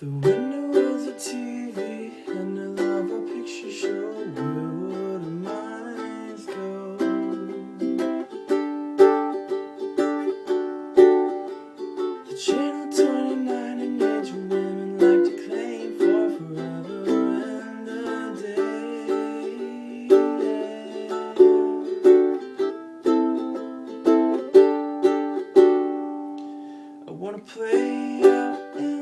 The window was a TV and I love a picture show. Where would my eyes go? The channel 29 and age women like to claim for forever and a day. I wanna play out in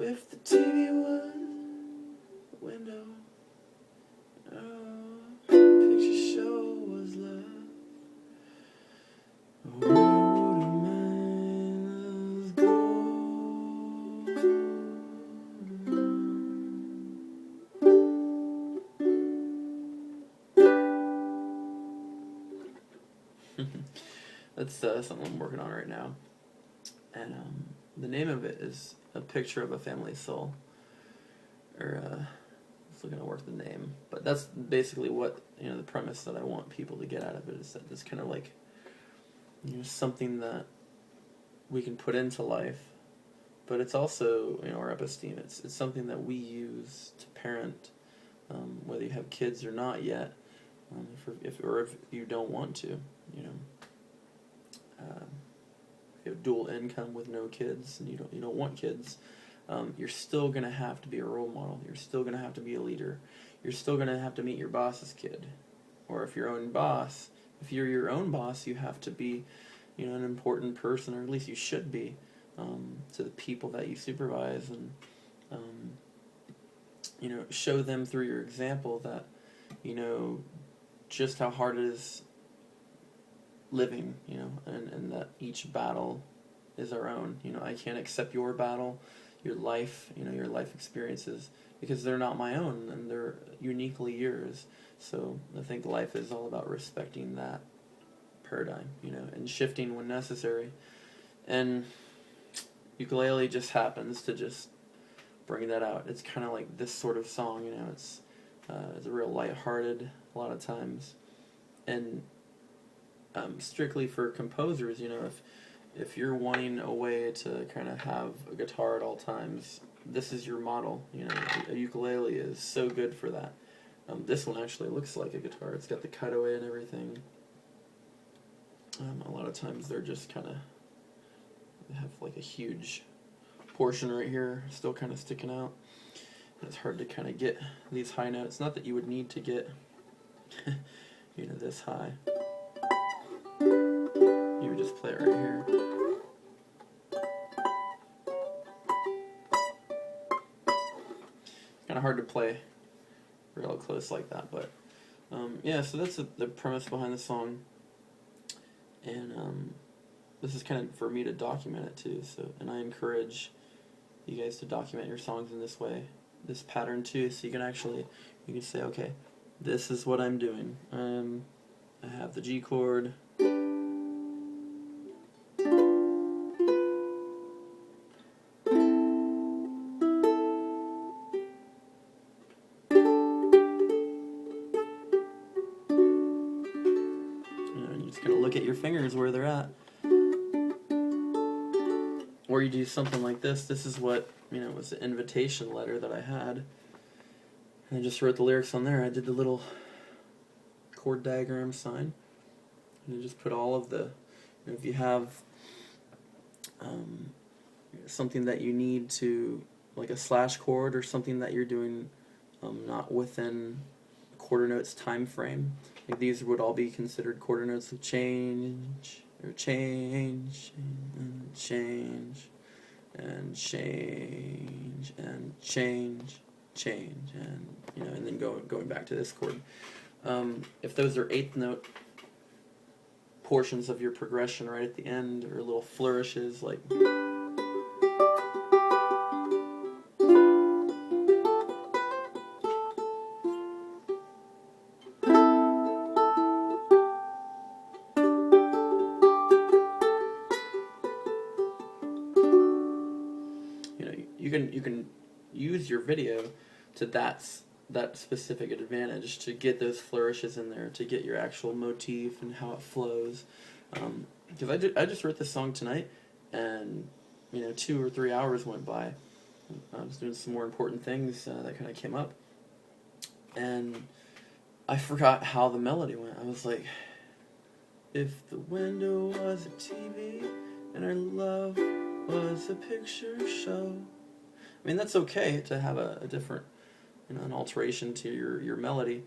if the TV was a window, picture show was love, where would our minds go? That's something I'm working on right now, and the name of it is A Picture of a Family Soul, or still gonna work the name, but that's basically what, the premise that I want people to get out of it is that it's kind of like, something that we can put into life, but it's also, our episteme. It's something that we use to parent, whether you have kids or not yet, if you don't want to, if you have dual income with no kids and you don't want kids, you're still going to have to be a role model. You're still going to have to be a leader. You're still going to have to meet your boss's kid. Or if you're your own boss, you have to be, an important person, or at least you should be, to the people that you supervise, and show them through your example that, just how hard it is living, and that each battle is our own. I can't accept your battle, your life, your life experiences, because they're not my own and they're uniquely yours. So I think life is all about respecting that paradigm, and shifting when necessary. And ukulele just happens to just bring that out. It's kind of like this sort of song, it's a real lighthearted a lot of times, and strictly for composers, if you're wanting a way to kind of have a guitar at all times, this is your model. A ukulele is so good for that. This one actually looks like a guitar. It's got the cutaway and everything. A lot of times they're just kind of, they have like a huge portion right here still kind of sticking out. And it's hard to kind of get these high notes. Not that you would need to get, this high. You would just play it right here. It's kind of hard to play real close like that, but yeah, so that's the premise behind the song, and this is kind of for me to document it too. So, and I encourage you guys to document your songs in this way, this pattern too, so you can say, okay, this is what I'm doing. I have the G chord. just going to look at your fingers where they're at. Or you do something like this. This is what, was the invitation letter that I had. And I just wrote the lyrics on there. I did the little chord diagram sign. And you just put all of the, if you have something that you need to, like a slash chord or something that you're doing not within a quarter notes time frame, like these would all be considered quarter notes of change, or change, and change, and change, and change, change, and and then going back to this chord. If those are eighth note portions of your progression right at the end, or little flourishes like you can use your video to that specific advantage, to get those flourishes in there, to get your actual motif and how it flows. Because I just wrote this song tonight, and 2 or 3 hours went by. I was doing some more important things that kind of came up, and I forgot how the melody went. I was like, if the window was a TV and our love was a picture show. I mean, that's okay to have a different, an alteration to your melody,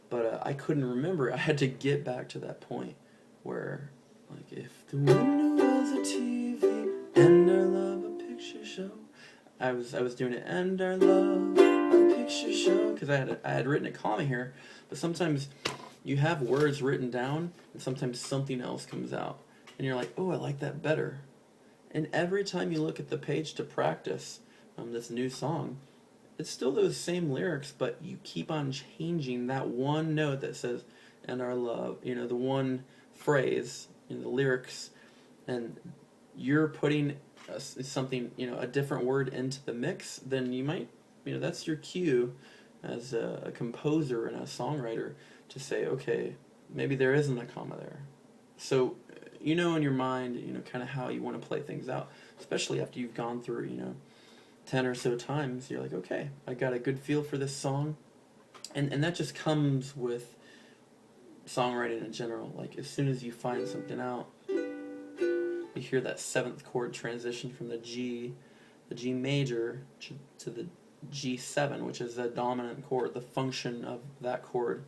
but I couldn't remember. I had to get back to that point where, like, if the window was a TV and our love a picture show. I was doing it, and our love a picture show, because I had written a comma here, but sometimes you have words written down, and sometimes something else comes out, and you're like, oh, I like that better. And every time you look at the page to practice this new song, it's still those same lyrics, but you keep on changing that one note that says, and our love, the one phrase in the lyrics, and you're putting something, a different word into the mix, then you might, that's your cue as a composer and a songwriter to say, okay, maybe there isn't a comma there. So, in your mind, kind of how you want to play things out, especially after you've gone through, 10 or so times. You're like, okay, I got a good feel for this song. And that just comes with songwriting in general. Like, as soon as you find something out, you hear that 7th chord transition from the G major to the G7, which is the dominant chord, the function of that chord.